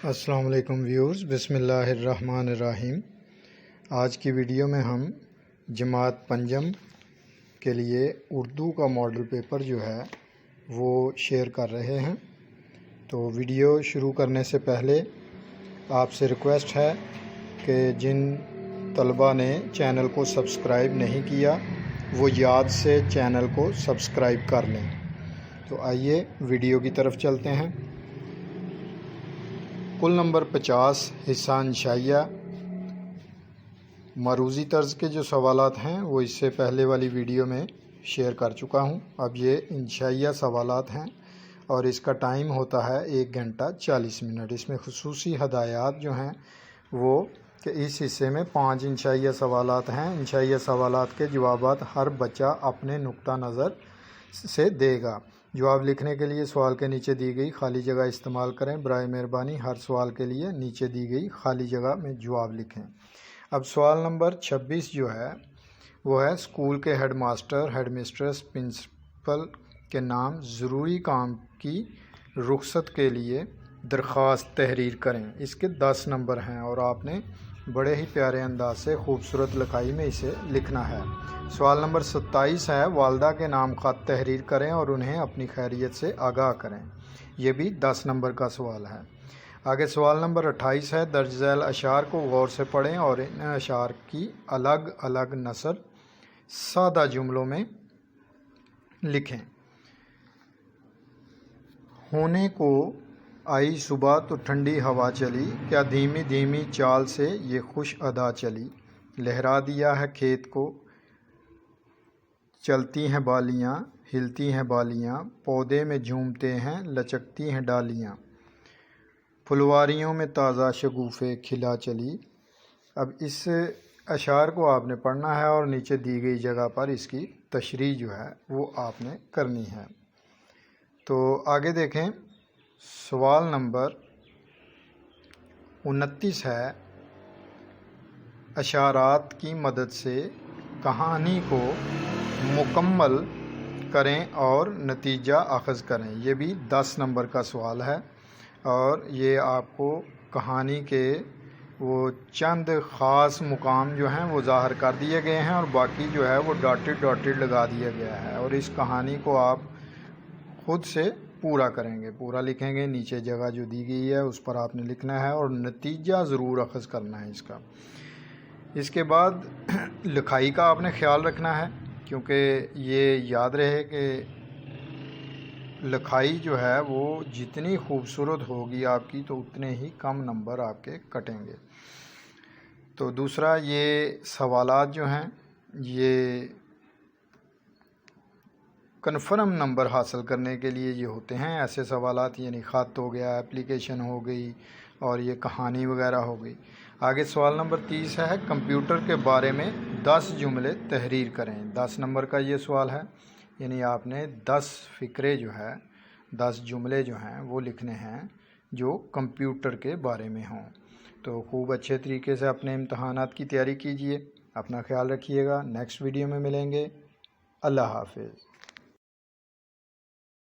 السلام علیکم ویورز، بسم اللہ الرحمن الرحیم۔ آج کی ویڈیو میں ہم جماعت پنجم کے لیے اردو کا ماڈل پیپر جو ہے وہ شیئر کر رہے ہیں۔ تو ویڈیو شروع کرنے سے پہلے آپ سے ریکویسٹ ہے کہ جن طلبہ نے چینل کو سبسکرائب نہیں کیا وہ یاد سے چینل کو سبسکرائب کر لیں۔ تو آئیے ویڈیو کی طرف چلتے ہیں۔ کل نمبر 50 حصہ انشائیہ۔ مروزی طرز کے جو سوالات ہیں وہ اس سے پہلے والی ویڈیو میں شیئر کر چکا ہوں۔ اب یہ انشائیہ سوالات ہیں اور اس کا ٹائم ہوتا ہے 1 گھنٹہ 40 منٹ۔ اس میں خصوصی ہدایات جو ہیں وہ کہ اس حصے میں 5 انشائیہ سوالات ہیں۔ انشائیہ سوالات کے جوابات ہر بچہ اپنے نقطہ نظر سے دے گا۔ جواب لکھنے کے لیے سوال کے نیچے دی گئی خالی جگہ استعمال کریں۔ برائے مہربانی ہر سوال کے لیے نیچے دی گئی خالی جگہ میں جواب لکھیں۔ اب سوال نمبر 26 جو ہے وہ ہے اسکول کے head master, head mistress, principal کے نام ضروری کام کی رخصت کے لیے درخواست تحریر کریں۔ اس کے 10 نمبر ہیں اور آپ نے بڑے ہی پیارے انداز سے خوبصورت لکھائی میں اسے لکھنا ہے۔ سوال نمبر 27 ہے والدہ کے نام خط تحریر کریں اور انہیں اپنی خیریت سے آگاہ کریں۔ یہ بھی 10 نمبر کا سوال ہے۔ آگے سوال نمبر 28 ہے درج ذیل اشعار کو غور سے پڑھیں اور ان اشعار کی الگ الگ نثر سادہ جملوں میں لکھیں۔ ہونے کو آئی صبح تو ٹھنڈی ہوا چلی، کیا دھیمی دھیمی چال سے یہ خوش ادا چلی، لہرا دیا ہے کھیت کو چلتی ہیں بالیاں، ہلتی ہیں بالیاں، پودے میں جھومتے ہیں لچکتی ہیں ڈالیاں، پھلواریوں میں تازہ شگوفے کھلا چلی۔ اب اس اشعار کو آپ نے پڑھنا ہے اور نیچے دی گئی جگہ پر اس کی تشریح جو ہے وہ آپ نے کرنی ہے۔ تو آگے دیکھیں سوال نمبر 29 ہے اشارات کی مدد سے کہانی کو مکمل کریں اور نتیجہ اخذ کریں۔ یہ بھی 10 نمبر کا سوال ہے اور یہ آپ کو کہانی کے وہ چند خاص مقام جو ہیں وہ ظاہر کر دیے گئے ہیں اور باقی جو ہے وہ ڈاٹڈ لگا دیا گیا ہے اور اس کہانی کو آپ خود سے پورا کریں گے، پورا لکھیں گے۔ نیچے جگہ جو دی گئی ہے اس پر آپ نے لکھنا ہے اور نتیجہ ضرور اخذ کرنا ہے اس کا۔ اس کے بعد لکھائی کا آپ نے خیال رکھنا ہے کیونکہ یہ یاد رہے کہ لکھائی جو ہے وہ جتنی خوبصورت ہوگی آپ کی تو اتنے ہی کم نمبر آپ کے کٹیں گے۔ تو دوسرا یہ سوالات جو ہیں یہ کنفرم نمبر حاصل کرنے کے لیے یہ ہوتے ہیں ایسے سوالات، یعنی خط ہو گیا، اپلیکیشن ہو گئی اور یہ کہانی وغیرہ ہو گئی۔ آگے سوال نمبر 30 ہے کمپیوٹر کے بارے میں 10 جملے تحریر کریں۔ 10 نمبر کا یہ سوال ہے، یعنی آپ نے 10 فقرے جو ہے 10 جملے جو ہیں وہ لکھنے ہیں جو کمپیوٹر کے بارے میں ہوں۔ تو خوب اچھے طریقے سے اپنے امتحانات کی تیاری کیجئے، اپنا خیال رکھیے گا۔ نیکسٹ ویڈیو میں ملیں گے۔ اللہ حافظ۔